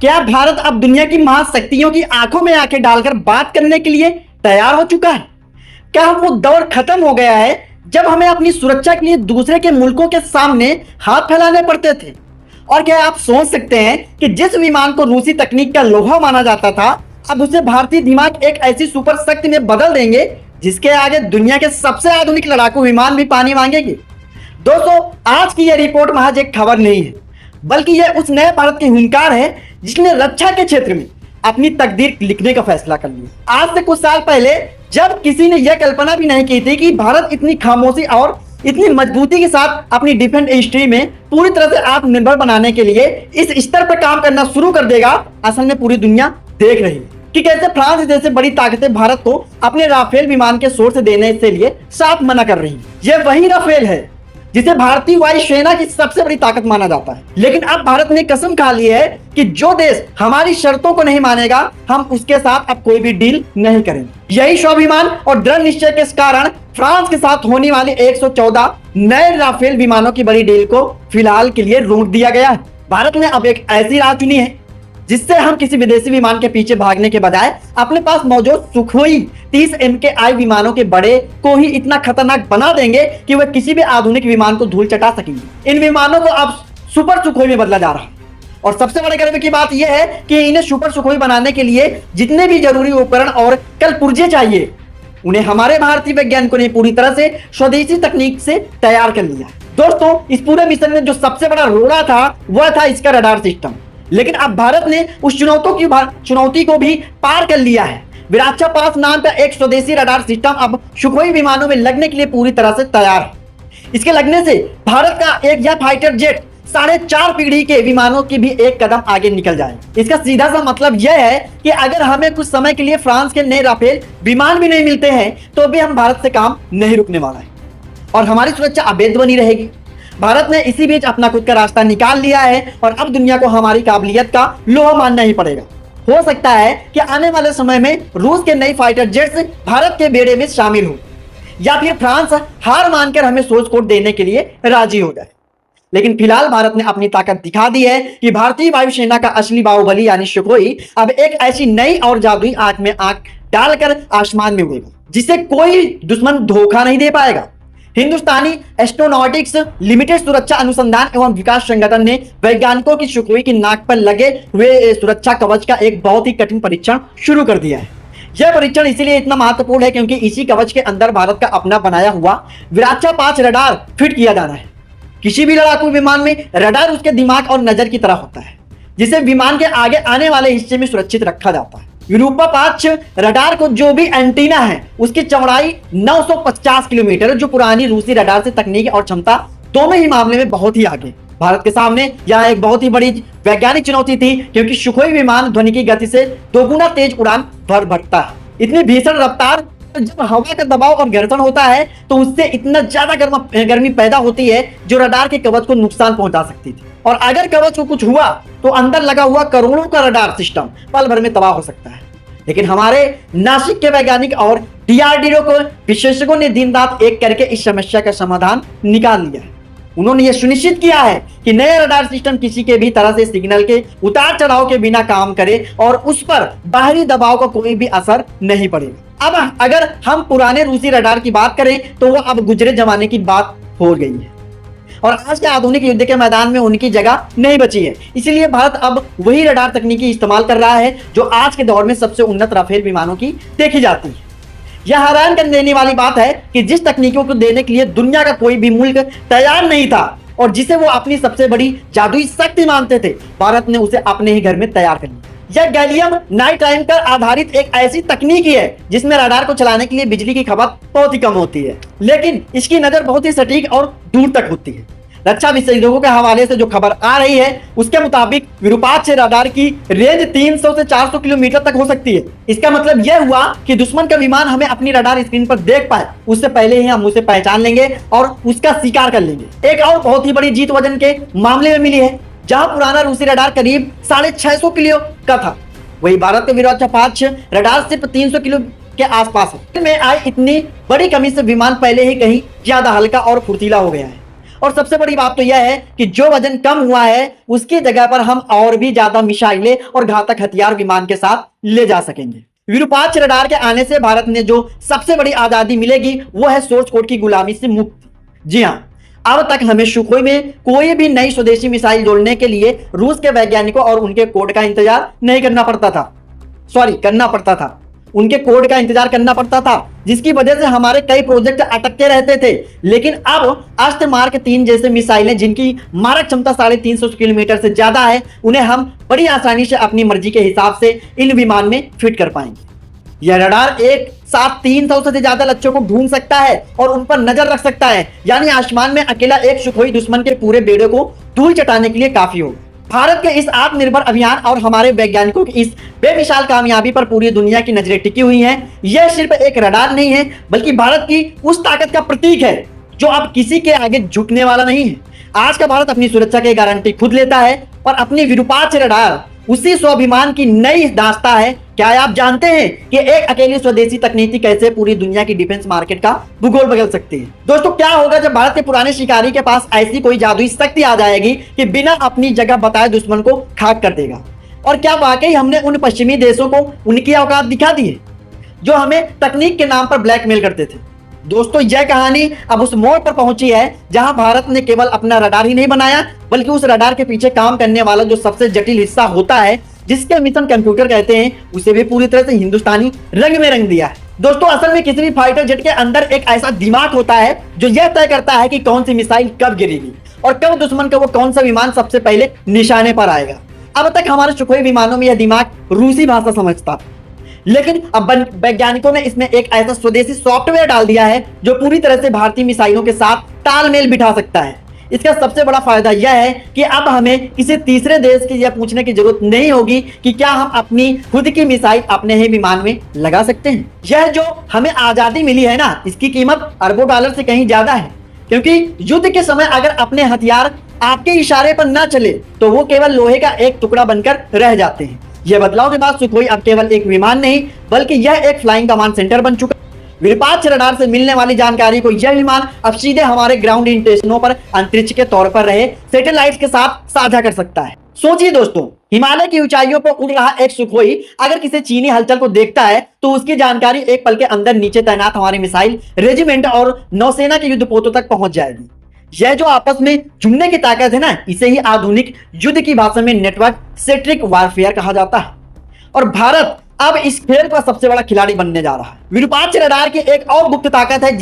क्या भारत अब दुनिया की महाशक्तियों की आंखों में आंखें डालकर बात करने के लिए तैयार हो चुका है? क्या वो दौर खत्म हो गया है जब हमें अपनी सुरक्षा के लिए दूसरे के मुल्कों के सामने हाथ फैलाने पड़ते थे? और क्या आप सोच सकते हैं कि जिस विमान को रूसी तकनीक का लोहा माना जाता था, अब उसे भारतीय दिमाग एक ऐसी सुपर शक्ति में बदल देंगे जिसके आगे दुनिया के सबसे आधुनिक लड़ाकू विमान भी पानी मांगेंगे। दोस्तों, आज की यह रिपोर्ट महज एक खबर नहीं है, बल्कि यह उस नए भारत की हुंकार है जिसने रक्षा के क्षेत्र में अपनी तकदीर लिखने का फैसला कर लिया। आज से कुछ साल पहले जब किसी ने यह कल्पना भी नहीं की थी कि भारत इतनी खामोशी और इतनी मजबूती के साथ अपनी डिफेंस इंडस्ट्री में पूरी तरह से आत्मनिर्भर बनाने के लिए इस स्तर पर काम करना शुरू कर देगा, असल में पूरी दुनिया देख रही है कि कैसे फ्रांस जैसे बड़ी ताकतें भारत को अपने राफेल विमान के सोर्स देने से लिए साफ मना कर रही है। यह वही राफेल है जिसे भारतीय वायुसेना की सबसे बड़ी ताकत माना जाता है। लेकिन अब भारत ने कसम खा ली है कि जो देश हमारी शर्तों को नहीं मानेगा, हम उसके साथ अब कोई भी डील नहीं करेंगे। यही स्वाभिमान और दृढ़ निश्चय के कारण फ्रांस के साथ होने वाली 114 नए राफेल विमानों की बड़ी डील को फिलहाल के लिए रोक दिया गया है। भारत ने अब एक ऐसी राह चुनी है जिससे हम किसी विदेशी विमान के पीछे भागने के बजाय अपने पास मौजूद सुखोई 30 MKI विमानों के बड़े को ही इतना खतरनाक बना देंगे कि वह किसी भी आधुनिक विमान को धूल चटा सकेंगे। इन विमानों को अब सुपर सुखोई में बदला जा रहा है और सबसे बड़े गर्व की बात यह है कि इन्हें सुपर सुखोई बनाने के लिए जितने भी जरूरी उपकरण और कल पुर्जे चाहिए, उन्हें हमारे भारतीय वैज्ञानिकों ने पूरी तरह से स्वदेशी तकनीक से तैयार कर लिया। दोस्तों, इस पूरे मिशन में जो सबसे बड़ा रोड़ा था वह था इसका रडार सिस्टम। लेकिन अब भारत ने उस चुनौती को भी पार कर लिया है। विराच्छा 5 नाम का एक स्वदेशी रडार सिस्टम अब सुखोई विमानों में लगने के लिए पूरी तरह से तैयार है। इसके लगने से भारत का एक यह फाइटर जेट 4.5 पीढ़ी के विमानों की भी एक कदम आगे निकल जाए। इसका सीधा सा मतलब यह है कि अगर हमें कुछ समय के लिए फ्रांस के नए राफेल विमान भी नहीं मिलते हैं तो भी हम भारत से काम नहीं रुकने वाला है और हमारी सुरक्षा अभेद बनी रहेगी। भारत ने इसी बीच अपना खुद का रास्ता निकाल लिया है और अब दुनिया को हमारी काबिलियत का लोहा मानना ही पड़ेगा। हो सकता है कि आने वाले समय में रूस के नई फाइटर जेट्स भारत के बेड़े में शामिल हो या फिर फ्रांस हार मानकर हमें सोर्स कोड देने के लिए राजी हो जाए। लेकिन फिलहाल भारत ने अपनी ताकत दिखा दी है कि भारतीय वायुसेना का असली बाहुबली यानी सुखोई अब एक ऐसी नई और जादुई आंख में आंख डालकर आसमान में उड़ेगा जिसे कोई दुश्मन धोखा नहीं दे पाएगा। हिंदुस्तानी एस्ट्रोनॉटिक्स लिमिटेड सुरक्षा अनुसंधान एवं विकास संगठन ने वैज्ञानिकों की सुखोई की नाक पर लगे हुए सुरक्षा कवच का एक बहुत ही कठिन परीक्षण शुरू कर दिया है। यह परीक्षण इसीलिए इतना महत्वपूर्ण है क्योंकि इसी कवच के अंदर भारत का अपना बनाया हुआ विराच्छा 5 रडार फिट किया जाना है। किसी भी लड़ाकू विमान में रडार उसके दिमाग और नजर की तरह होता है जिसे विमान के आगे आने वाले हिस्से में सुरक्षित रखा जाता है। यूरोपा 5 रडार को जो भी एंटीना है उसकी चौड़ाई 950 किलोमीटर, जो पुरानी रूसी रडार से तकनीक और क्षमता दोनों ही मामले में बहुत ही आगे। भारत के सामने यह एक बहुत ही बड़ी वैज्ञानिक चुनौती थी क्योंकि सुखोई विमान ध्वनि की गति से 2 गुना तेज उड़ान भर भरता है। इतनी भीषण रफ्तार, जब हवा का दबाव और घर्षण होता है तो उससे इतना ज्यादा गर्मी पैदा होती है जो रडार के कवच को नुकसान पहुंचा सकती थी और अगर कवच को कुछ हुआ तो अंदर लगा हुआ करोड़ों का रडार सिस्टम पल भर में तबाह हो सकता है। लेकिन हमारे नासिक के वैज्ञानिक और DRDO को विशेषज्ञों ने दिन रात एक करके इस समस्या का समाधान निकाल लिया है। उन्होंने यह सुनिश्चित किया है कि नए रडार सिस्टम किसी के भी तरह से सिग्नल के उतार चढ़ाव के बिना काम करे और उस पर बाहरी दबाव का कोई भी असर नहीं पड़ेगा। अब अगर हम पुराने रूसी रडार की बात करें तो वो अब गुजरे जमाने की बात हो गई है और आज के आधुनिक युद्ध के मैदान में उनकी जगह नहीं बची है। इसीलिए भारत अब वही रडार तकनीकी इस्तेमाल कर रहा है जो आज के दौर में सबसे उन्नत राफेल विमानों की देखी जाती है। यह हैरान कर देने वाली बात है कि जिस तकनीकों को देने के लिए दुनिया का कोई भी मुल्क तैयार नहीं था और जिसे वो अपनी सबसे बड़ी जादुई शक्ति मानते थे, भारत ने उसे अपने ही घर में तैयार कर लिया। यह गैलियम नाइट्राइड पर आधारित एक ऐसी तकनीकी है जिसमें रडार को चलाने के लिए बिजली की खपत बहुत ही कम होती है, लेकिन इसकी नजर बहुत ही सटीक और दूर तक होती है। रक्षा विशेषज्ञों के हवाले से जो खबर आ रही है उसके मुताबिक विरूपाक्ष रडार की रेंज 300 से 400 किलोमीटर तक हो सकती है। इसका मतलब यह हुआ कि दुश्मन का विमान हमें अपनी रडार स्क्रीन पर देख पाए उससे पहले ही हम उसे पहचान लेंगे और उसका शिकार कर लेंगे। एक और बहुत ही बड़ी जीत वजन के मामले में मिली है। जहां पुराना रूसी रडार करीब 650 किलो का था, वही भारत का विराच्छा 5 रडार सिर्फ 300 किलो के आसपास है। में आई इतनी बड़ी कमी से विमान पहले ही कहीं ज्यादा हल्का और फुर्तीला हो गया है। और सबसे बड़ी बात तो यह है कि जो वजन कम हुआ है उसकी जगह पर हम और भी ज्यादा मिसाइलें और घातक हथियार विमान के साथ ले जा सकेंगे। विरूपाक्ष रडार के आने से भारत ने जो सबसे बड़ी आजादी मिलेगी वो है सोर्स कोड की गुलामी से मुक्ति। जी हाँ, अब तक हमें सुखोई में कोई भी नई स्वदेशी मिसाइल जोड़ने के लिए रूस के वैज्ञानिकों और उनके कोड का इंतजार नहीं करना पड़ता था, करना पड़ता था, उनके कोड का इंतजार करना पड़ता था, जिसकी वजह से हमारे कई प्रोजेक्ट अटकते रहते थे। लेकिन अब अस्त्र मार्क 3 जैसे मिसाइलें जिनकी मारक क्षमता 350 किलोमीटर से ज्यादा है, उन्हें हम बड़ी आसानी से अपनी मर्जी के हिसाब से इन विमान में फिट कर पाएंगे। यह रडार एक साथ 300 से ज्यादा लक्ष्यों को ढूंढ सकता है और उन पर नजर रख सकता है, यानी आसमान में अकेला एक सुखोई दुश्मन के पूरे बेड़े को धूल चटाने के लिए काफी होगा। भारत के इस आत्मनिर्भर अभियान और हमारे वैज्ञानिकों की इस बेमिसाल कामयाबी पर पूरी दुनिया की नजरें टिकी हुई हैं। यह सिर्फ एक रडार नहीं है, बल्कि भारत की उस ताकत का प्रतीक है जो अब किसी के आगे झुकने वाला नहीं है। आज का भारत अपनी सुरक्षा की गारंटी खुद लेता है और अपनी विरूपाक्ष रडार उसी स्वाभिमान की नई दास्ता है। क्या आप जानते हैं कि एक अकेली स्वदेशी तकनीकी कैसे पूरी दुनिया की डिफेंस मार्केट का भूगोल बदल सकती है? दोस्तों, क्या होगा जब भारत के पुराने शिकारी के पास ऐसी कोई जादुई शक्ति आ जाएगी कि बिना अपनी जगह बताए दुश्मन को खाक कर देगा? और क्या वाकई हमने उन पश्चिमी देशों को उनकी औकात दिखा दी है जो हमें तकनीक के नाम पर ब्लैकमेल करते थे? दोस्तों, यह कहानी अब उस मोड़ पर पहुंची है जहां भारत ने केवल अपना रडार ही नहीं बनाया, बल्कि उस रडार के पीछे काम करने वाला जो सबसे जटिल हिस्सा होता है, जिसके मिशन कंप्यूटर कहते हैं, उसे भी पूरी तरह से हिंदुस्तानी रंग में रंग दिया है। दोस्तों, असल में किसी भी फाइटर जेट के अंदर एक ऐसा दिमाग होता है जो यह तय करता है कि कौन सी मिसाइल कब गिरेगी और कब दुश्मन का वो कौन सा विमान सबसे पहले निशाने पर आएगा। अब तक हमारे सुखोई विमानों में यह दिमाग रूसी भाषा समझता था, लेकिन अब वैज्ञानिकों ने इसमें एक ऐसा स्वदेशी सॉफ्टवेयर डाल दिया है जो पूरी तरह से भारतीय मिसाइलों के साथ तालमेल बिठा सकता है। इसका सबसे बड़ा फायदा यह है कि अब हमें किसी तीसरे देश की यह पूछने की जरूरत नहीं होगी कि क्या हम अपनी खुद की मिसाइल अपने ही विमान में लगा सकते हैं। यह जो हमें आजादी मिली है ना, इसकी कीमत अरबों डॉलर से कहीं ज्यादा है, क्योंकि युद्ध के समय अगर अपने हथियार आपके इशारे पर ना चले तो वो केवल लोहे का एक टुकड़ा बनकर रह जाते हैं। यह बदलाव के बाद सुखोई अब केवल एक विमान नहीं, बल्कि यह एक फ्लाइंग कमांड सेंटर बन चुका है। विरूपाक्ष रडार से मिलने वाली जानकारी को यह विमान अब सीधे हमारे ग्राउंड स्टेशनों पर अंतरिक्ष के तौर पर रहे सैटेलाइट के साथ साझा कर सकता है। सोचिए दोस्तों, हिमालय की ऊंचाइयों पर उड़ रहा एक सुखोई अगर किसी चीनी हलचल को देखता है तो उसकी जानकारी एक पल के अंदर नीचे तैनात हमारी मिसाइल रेजिमेंट और नौसेना के युद्धपोतों तक पहुंच जाएगी। यह जो आपस में जुड़ने की ताकत है ना, इसे ही आधुनिक युद्ध की भाषा में नेटवर्क सेट्रिक वारफेयर कहा जाता है। और भारत अब इस खेल का सबसे बड़ा खिलाड़ी बनने जा रहा है। विरूपाक्ष रडार की एक और गुप्त ताकत है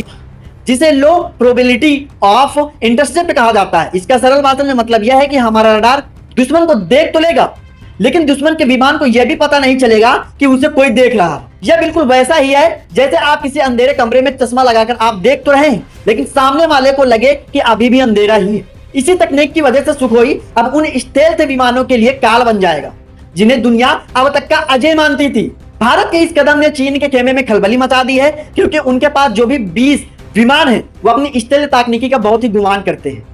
जिसे लो प्रोबेबिलिटी ऑफ इंटरसेप्ट कहा जाता है। इसका सरल भाषा में मतलब यह है कि हमारा रडार दुश्मन को देख तो लेगा, लेकिन दुश्मन के विमान को यह भी पता नहीं चलेगा कि उसे कोई देख रहा है। यह बिल्कुल वैसा ही है जैसे आप किसी अंधेरे कमरे में चश्मा लगाकर आप देख तो रहे हैं, लेकिन सामने वाले को लगे कि अभी भी अंधेरा ही है। इसी तकनीक की वजह से सुखोई अब उन स्टेल्थ विमानों के लिए काल बन जाएगा जिन्हें दुनिया अब तक का अजय मानती थी। भारत के इस कदम ने चीन के खेमे में खलबली मचा दी है, क्योंकि उनके पास जो भी 20 विमान है वो अपनी स्टेल्थ तकनीकी का बहुत ही गुमान करते हैं।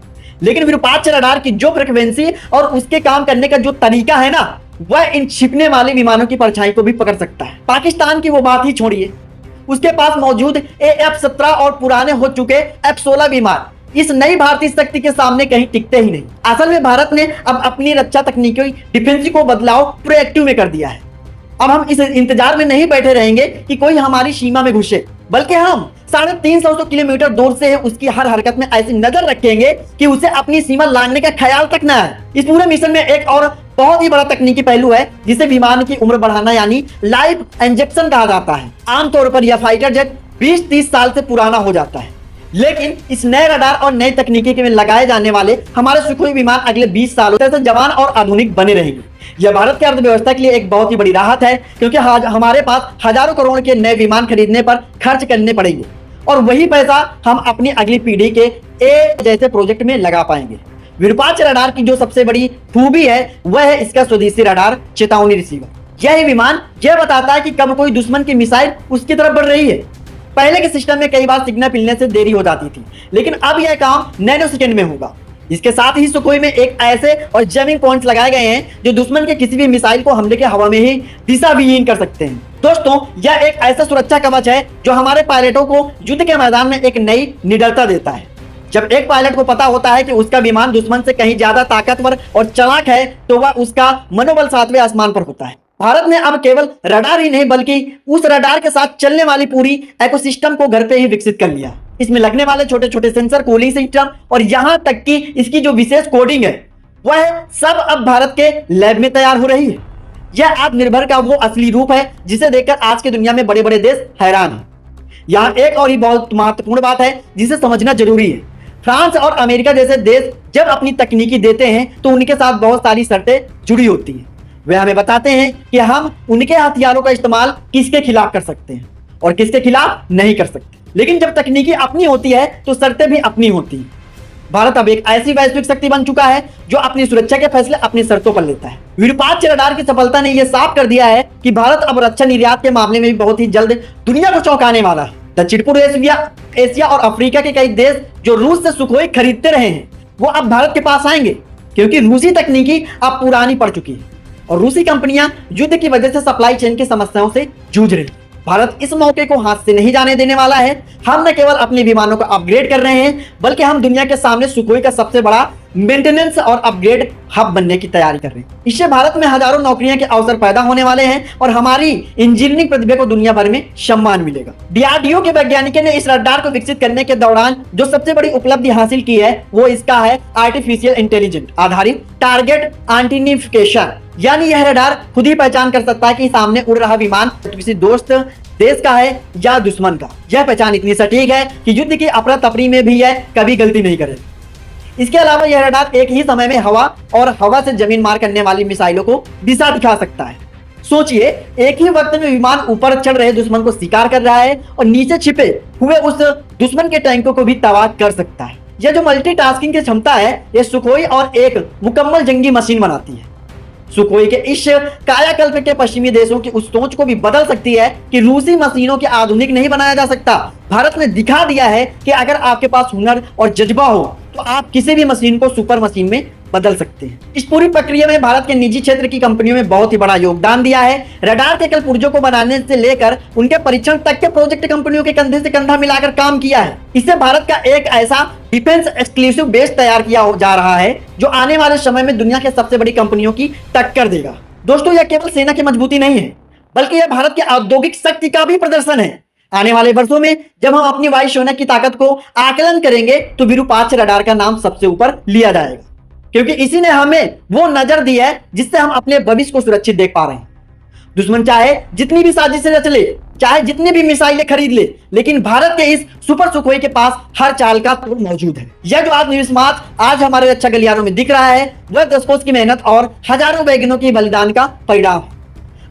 लेकिन विरूपाक्ष रडार की जो फ्रिक्वेंसी और उसके काम करने का जो तरीका है ना, वह इन छिपने वाले विमानों की परछाई को भी पकड़ सकता है। पाकिस्तान की वो बात ही छोड़िए, उसके पास मौजूद AF-17 और पुराने हो चुके F-16 विमान इस नई भारतीय शक्ति के सामने कहीं टिकते ही नहीं। असल में भारत ने अब अपनी रक्षा तकनीकी डिफेंस को बदलाव प्रोएक्टिव में कर दिया है। अब हम इस इंतजार में नहीं बैठे रहेंगे कि कोई हमारी सीमा में घुसे, बल्कि हम 350 किलोमीटर दूर से उसकी हर हरकत में ऐसी नजर रखेंगे कि उसे अपनी सीमा लांघने का ख्याल तक ना है। इस पूरे मिशन में एक और बहुत ही बड़ा तकनीकी पहलू है जिसे विमान की उम्र बढ़ाना यानी लाइफ इंजेक्शन कहा जाता है। आमतौर पर यह फाइटर जेट 20-30 साल से पुराना हो जाता है, लेकिन इस नए रडार और नई तकनीकी में लगाए जाने वाले हमारे सुखोई विमान अगले 20 सालों तक जवान और आधुनिक बने रहेंगे। यह भारत की अर्थव्यवस्था के लिए एक बहुत ही बड़ी राहत है, क्योंकि हमारे पास हजारों करोड़ के नए विमान खरीदने पर खर्च करने पड़ेंगे और वही पैसा हम अपनी अगली पीढ़ी के जैसे प्रोजेक्ट में लगा पाएंगे। विरूपाक्ष रडार की जो सबसे बड़ी खूबी है वह है इसका स्वदेशी रडार चेतावनी रिसीवर। यह विमान यह बताता है कि कब कोई दुश्मन की मिसाइल उसकी तरफ बढ़ रही है। पहले के सिस्टम में कई बार सिग्नल मिलने से देरी हो जाती थी, लेकिन अब यह काम नैनो सेकंड में होगा। इसके साथ ही सुखोई में एक ऐसे और जैमिंग पॉइंट्स लगाए गए हैं जो दुश्मन के किसी भी मिसाइल को हमले के हवा में ही दिशा विहीन कर सकते हैं। दोस्तों, यह एक ऐसा सुरक्षा कवच है जो हमारे पायलटों को युद्ध के मैदान में एक नई निडरता देता है। जब एक पायलट को पता होता है कि उसका विमान दुश्मन से कहीं ज्यादा ताकतवर और चालाक है तो वह उसका मनोबल 7वें आसमान पर होता है। भारत ने अब केवल रडार ही नहीं बल्कि उस रडार के साथ चलने वाली पूरी इकोसिस्टम को घर पे ही विकसित कर लिया। इसमें लगने वाले छोटे छोटे सेंसर, कूलिंग सिस्टम और यहां तक कि इसकी जो विशेष कोडिंग है वह सब अब भारत के लैब में तैयार हो रही है। यह आत्मनिर्भर का वो असली रूप है जिसे देखकर आज की दुनिया में बड़े बड़े देश हैरान हैं। यहाँ एक और ही बहुत महत्वपूर्ण बात है जिसे समझना जरूरी है। फ्रांस और अमेरिका जैसे देश जब अपनी तकनीकी देते हैं तो उनके साथ बहुत सारी शर्तें जुड़ी होती हैं। वे हमें बताते हैं कि हम उनके हथियारों का इस्तेमाल किसके खिलाफ कर सकते हैं और किसके खिलाफ नहीं कर सकते। लेकिन जब तकनीकी अपनी होती है तो शर्तें भी अपनी होती हैं। भारत अब एक ऐसी वैश्विक शक्ति बन चुका है जो अपनी सुरक्षा के फैसले अपनी शर्तों पर लेता है। विरूपाक्ष रडार की सफलता ने यह साफ कर दिया है कि भारत अब रक्षा निर्यात के मामले में भी बहुत ही जल्द दुनिया को चौंकाने वाला है। दक्षिण पूर्व एशिया और अफ्रीका के कई देश जो रूस से सुखोई खरीदते रहे हैं वो अब भारत के पास आएंगे क्योंकि रूसी तकनीकी अब पुरानी पड़ चुकी है और रूसी कंपनियां युद्ध की वजह से सप्लाई चेन की समस्याओं से जूझ रही हैं। भारत इस मौके को हाथ से नहीं जाने देने वाला है। हम न केवल अपने विमानों को अपग्रेड कर रहे हैं बल्कि हम दुनिया के सामने सुखोई का सबसे बड़ा मेंटेनेंस और अपग्रेड हब बनने की तैयारी कर रहे हैं। इससे भारत में हजारों नौकरियों के अवसर पैदा होने वाले हैं और हमारी इंजीनियरिंग प्रतिभा को दुनिया भर में सम्मान मिलेगा। डीआरडीओ के वैज्ञानिकों ने इस रडार को विकसित करने के दौरान जो सबसे बड़ी उपलब्धि हासिल की है वो इसका है आर्टिफिशियल इंटेलिजेंस आधारित टारगेट आइडेंटिफिकेशन। यानी यह रडार खुद ही पहचान कर सकता है कि सामने उड़ रहा विमान किसी दोस्त देश का है या दुश्मन का। यह पहचान इतनी सटीक है कि युद्ध की अफरा तफरी में भी यह कभी गलती नहीं करेगा। इसके अलावा यह रडार एक ही समय में हवा और हवा से जमीन मार करने वाली मिसाइलों को दिशा दिखा सकता है। सोचिए, एक ही वक्त में विमान ऊपर चढ़ रहे दुश्मन को शिकार कर रहा है और नीचे छिपे हुए उस दुश्मन के टैंकों को भी तबाह कर सकता है। यह जो मल्टीटास्किंग की क्षमता है यह सुखोई और एक मुकम्मल जंगी मशीन बनाती है। सुखोई के इस कायाकल्प के पश्चिमी देशों की उस सोच को भी बदल सकती है कि रूसी मशीनों के आधुनिक नहीं बनाया जा सकता। भारत ने दिखा दिया है कि अगर आपके पास हुनर और जज्बा हो तो आप किसी भी मशीन को सुपर मशीन में बदल सकते हैं। इस पूरी प्रक्रिया में भारत के निजी क्षेत्र की कंपनियों में बहुत ही बड़ा योगदान दिया है। रडार के कल पुर्जों को बनाने से लेकर उनके परीक्षण तक के प्रोजेक्ट कंपनियों के कंधे से कंधा मिलाकर काम किया है। इससे भारत का एक ऐसा डिफेंस एक्सक्लूसिव बेस तैयार किया जा रहा है जो आने वाले समय में दुनिया के सबसे बड़ी कंपनियों की टक्कर देगा। दोस्तों, यह केवल सेना की मजबूती नहीं है बल्कि यह भारत की औद्योगिक शक्ति का भी प्रदर्शन है। आने वाले वर्षों में जब हम अपनी वायुसेना की ताकत को आकलन करेंगे तो विरूपाक्ष रडार का नाम सबसे ऊपर लिया जाएगा क्योंकि इसी ने हमें वो नजर दी है जिससे हम अपने भविष्य को सुरक्षित देख पा रहे हैं। दुश्मन चाहे जितनी भी साजिशें रच ले, चाहे जितनी भी मिसाइलें खरीद ले, लेकिन भारत के इस सुपर सुखोई के पास हर चाल का तोड़ मौजूद है। यह जो आत्मविश्वास आज हमारे रक्षा गलियारों में दिख रहा है वह दशकों की मेहनत और हजारों वैज्ञानिकों के बलिदान का परिणाम है।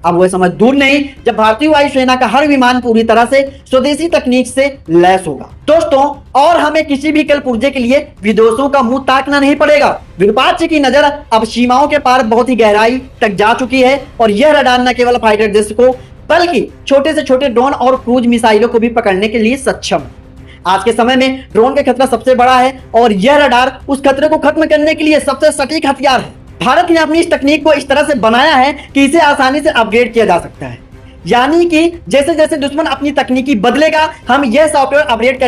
अब वह समय दूर नहीं जब भारतीय वायुसेना का हर विमान पूरी तरह से स्वदेशी तकनीक से लैस होगा। दोस्तों, और हमें किसी भी कल पुर्जे के लिए विदेशों का मुंह ताकना नहीं पड़ेगा। विरूपाक्ष की नजर अब सीमाओं के पार बहुत ही गहराई तक जा चुकी है और यह रडार न केवल फाइटर जेट को बल्कि छोटे से छोटे ड्रोन और क्रूज मिसाइलों को भी पकड़ने के लिए सक्षम है। आज के समय में ड्रोन का खतरा सबसे बड़ा है और यह रडार उस खतरे को खत्म करने के लिए सबसे सटीक हथियार है। भारत ने अपनी इस तकनीक को इस तरह से बनाया है कि इसे आसानी से अपग्रेड किया जा सकता है। यानी कि जैसे जैसे दुश्मन अपनी तकनीकी बदलेगा हम यह सॉफ्टवेयर अपग्रेड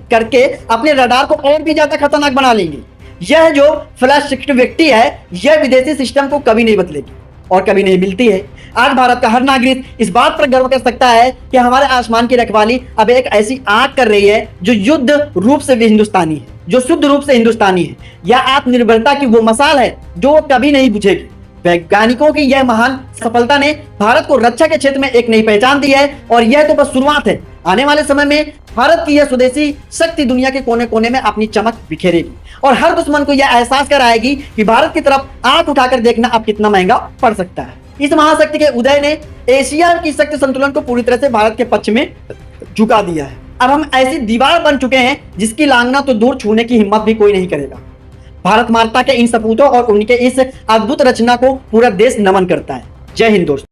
करके अपने रडार को और भी ज्यादा खतरनाक बना लेंगे। यह जो फ्लैश व्यक्ति है यह विदेशी सिस्टम को कभी नहीं बदलेगी और कभी नहीं मिलती है। आज भारत का हर नागरिक इस बात पर गर्व कर सकता है कि हमारे आसमान की रखवाली अब एक ऐसी आग कर रही है जो युद्ध रूप से भी हिंदुस्तानी है, जो शुद्ध रूप से हिंदुस्तानी है। यह आत्मनिर्भरता की वो मसाल है जो कभी नहीं बुझेगी। वैज्ञानिकों की यह महान सफलता ने भारत को रक्षा के क्षेत्र में एक नई पहचान दी है और यह तो बस शुरुआत है। आने वाले समय में भारत की यह स्वदेशी शक्ति दुनिया के कोने कोने में अपनी चमक बिखेरेगी और हर दुश्मन को यह एहसास कराएगी कि भारत की तरफ आंख उठाकर देखना अब कितना महंगा पड़ सकता है। इस महाशक्ति के उदय ने एशिया की शक्ति संतुलन को पूरी तरह से भारत के पक्ष में झुका दिया है। अब हम ऐसी दीवार बन चुके हैं जिसकी लांघना तो दूर छूने की हिम्मत भी कोई नहीं करेगा। भारत माता के इन सपूतों और उनके इस अद्भुत रचना को पूरा देश नमन करता है। जय हिंद दोस्तों।